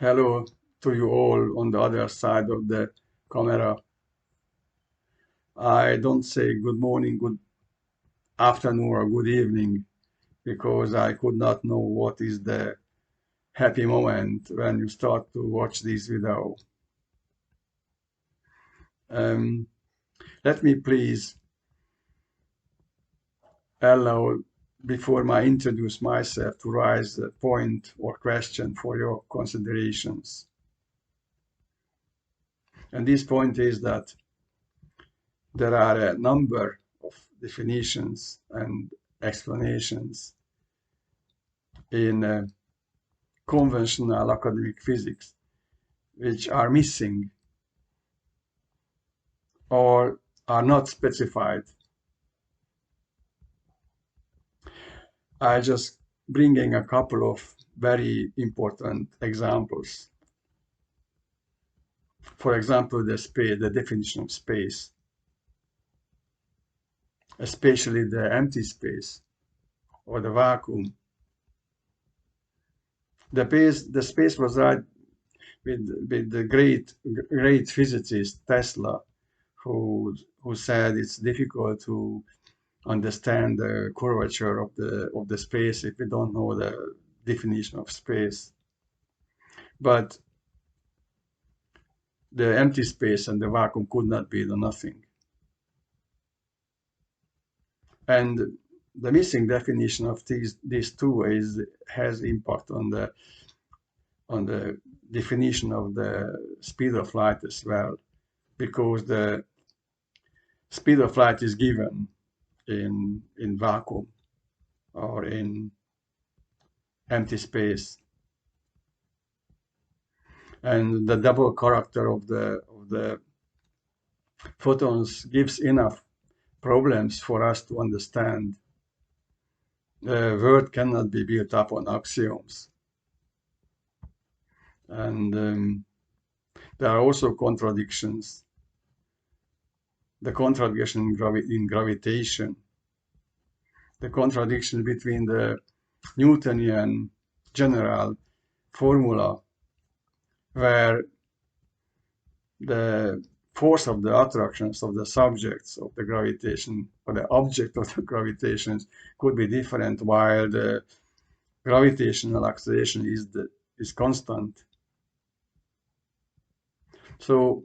Hello to you all on the other side of the camera. I don't say good morning, good afternoon, or good evening because I could not know what is the happy moment when you start to watch this video. Um, Let me please allow, before I introduce myself, to raise a point or question for your considerations. And this point is that there are a number of definitions and explanations in conventional academic physics which are missing or are not specified. I just bringing a couple of very important examples. For example, the definition of space, especially the empty space or the vacuum. The space was right with the great physicist Tesla, who said it's difficult to understand the curvature of the space if we don't know the definition of space. But the empty space and the vacuum could not be the nothing. And the missing definition of these two has impact on the definition of the speed of light as well, because the speed of light is given in vacuum or in empty space. And the double character of the photons gives enough problems for us to understand. The world cannot be built up on axioms. And there are also contradictions. The contradiction in gravitation, the contradiction between the Newtonian general formula, where the force of the attractions of the subjects of the gravitation or the object of the gravitations could be different, while the gravitational acceleration is constant. So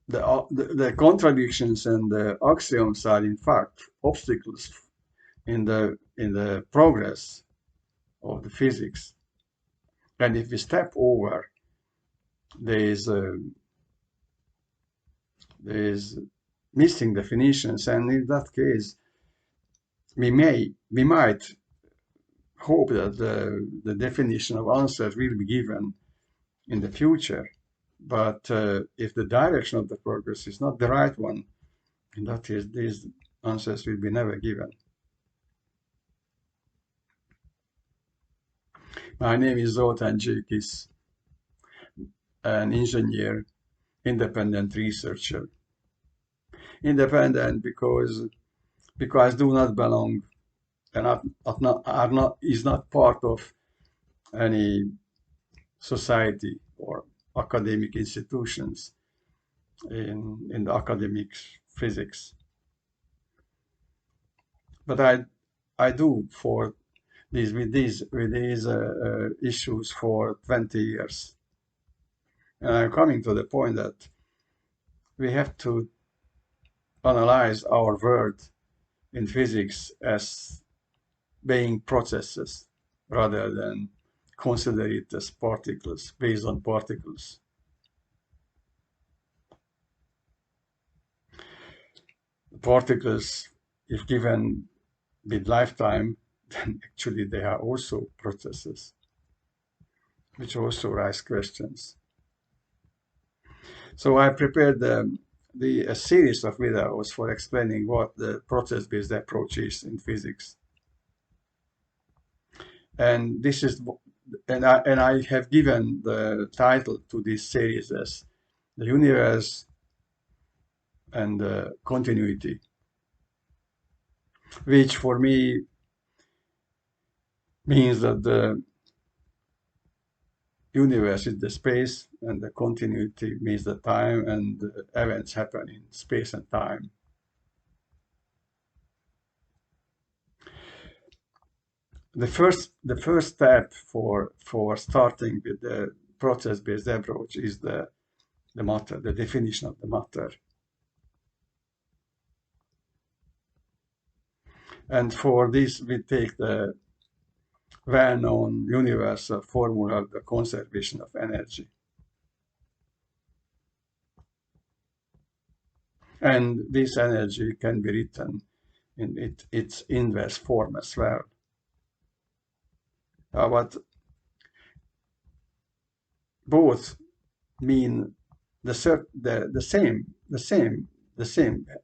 the contradictions and the axioms are in fact obstacles in the progress of the physics. And if we step over these missing definitions, and in that case we might hope that the definition of answers will be given in the future. But if the direction of the progress is not the right one, in that case, these answers will be never given. My name is Zoltán Gyurkis, an engineer, independent researcher. Independent because do not belong and is not part of any society or academic institutions in the academic physics. But I do for these issues for 20 years, and I'm coming to the point that we have to analyze our world in physics as being processes rather than consider it as particles based on particles. Particles, if given with lifetime, then actually they are also processes, which also raise questions. So I prepared a series of videos for explaining what the process-based approach is in physics. And this is, and I have given the title to this series as the universe and continuity, which for me means that universe is the space, and the continuity means the time, and the events happen in space and time. The first step for starting with the process-based approach is the matter, the definition of the matter. And for this, we take the well-known universal formula of the conservation of energy. And this energy can be written in its inverse form as well. But both mean the same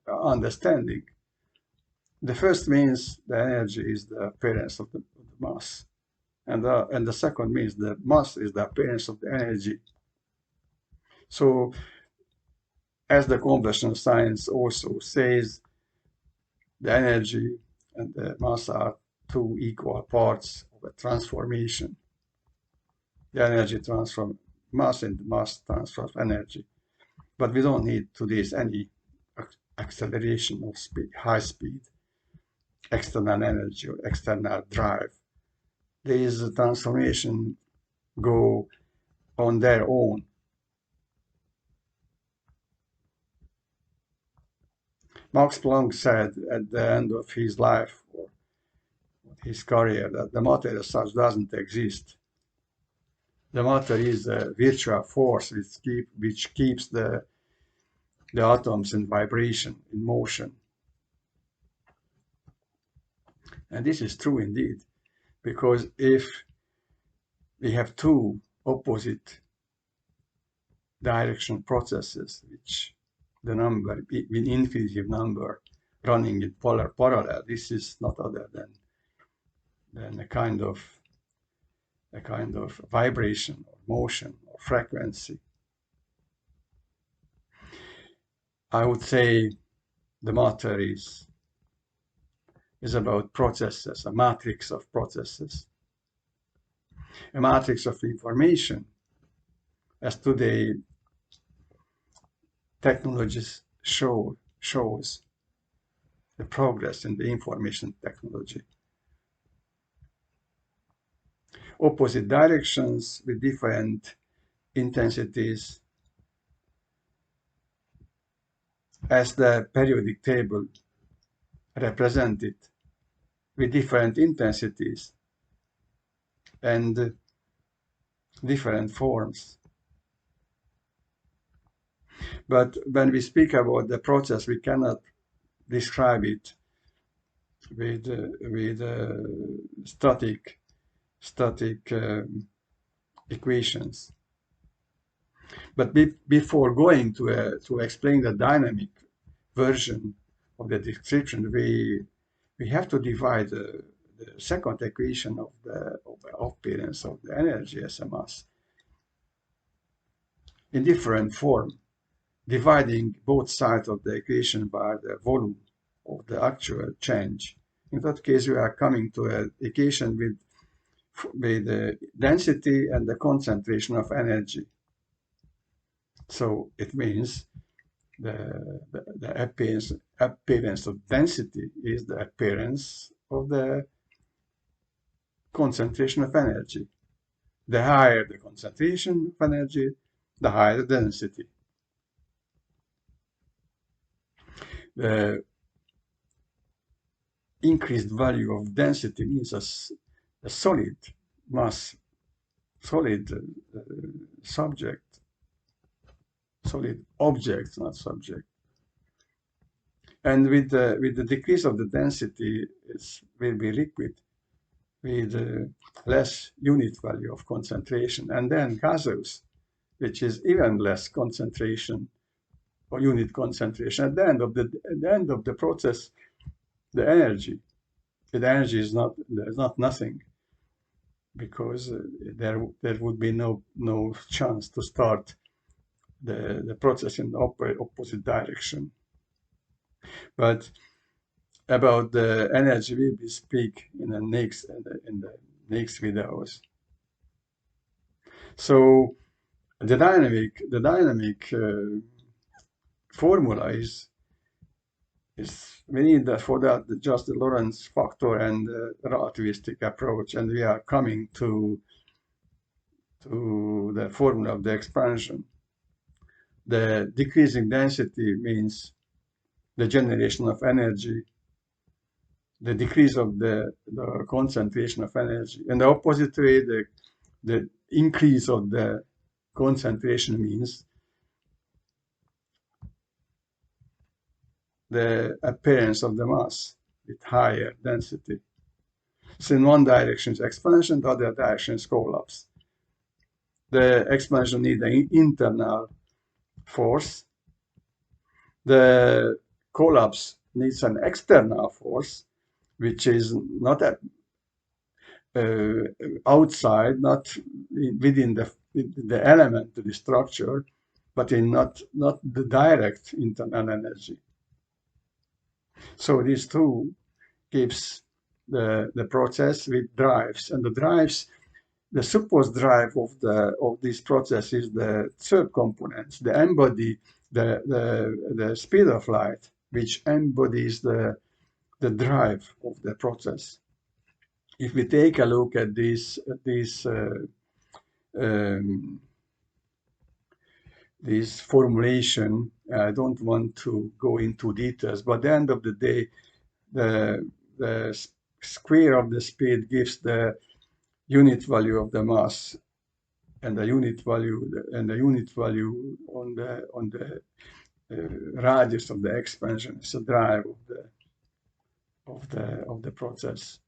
understanding. The first means the energy is the appearance of the mass, and the second means the mass is the appearance of the energy. So, as the conventional science also says, the energy and the mass are two equal parts of a transformation. The energy transforms mass, and the mass transfers energy. But we don't need to this any acceleration of speed, high speed, external energy or external drive. These transformations go on their own. Max Planck said at the end of his life or his career that the matter as such doesn't exist. The matter is a virtual force which keeps the atoms in vibration, in motion. And this is true indeed, because if we have two opposite direction processes, which the number, with infinitive number, running in parallel, this is not other than a kind of vibration or motion or frequency. I would say the matter is about processes, a matrix of processes, a matrix of information, as today technologies shows the progress in the information technology. Opposite directions with different intensities, as the periodic table represented, with different intensities and different forms. But when we speak about the process, we cannot describe it with static equations. But before going to explain the dynamic version of the description, we have to divide the second equation of the appearance of the energy as a mass in different form, dividing both sides of the equation by the volume of the actual change. In that case, we are coming to an equation with the density and the concentration of energy. So it means the appearance of density is the appearance of the concentration of energy. The higher the concentration of energy, the higher the density. The increased value of density means a solid mass, solid subject, solid object, not subject. And with the decrease of the density, it will be liquid with less unit value of concentration, and then gaseous, which is even less concentration or unit concentration. At the end of the process, the energy is not nothing, because there would be no chance to start the process in the opposite direction. But about the energy we will speak in the next videos. So the dynamic formula is we need that for that just the Lorentz factor and the relativistic approach, and we are coming to the formula of the expansion. The decreasing density means the generation of energy, the decrease of the concentration of energy. In the opposite way, the increase of the concentration means the appearance of the mass with higher density. So in one direction is expansion, the other direction is collapse. The expansion needs an internal force. The collapse needs an external force, which is not outside, not within the element, the structure, but in not the direct internal energy. So these two gives the process with drives, and the drives, the supposed drive of this process is the third component, the embody, the speed of light, which embodies the drive of the process. If we take a look at this formulation, I don't want to go into details, but at the end of the day, the square of the speed gives the unit value of the mass, and the unit value on the radius of the expansion is the drive of the process.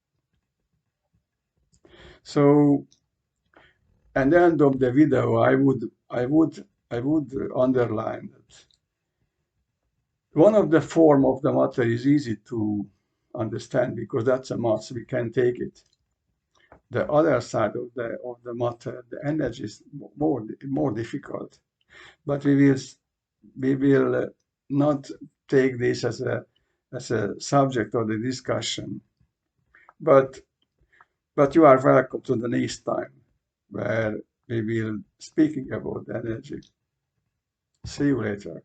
So at the end of the video, I would underline that one of the form of the matter is easy to understand because that's a mass, we can take it. The other side of the matter, the energy is more difficult. But we will not take this as a subject of the discussion. But you are welcome to the next time where we will speaking about energy. See you later.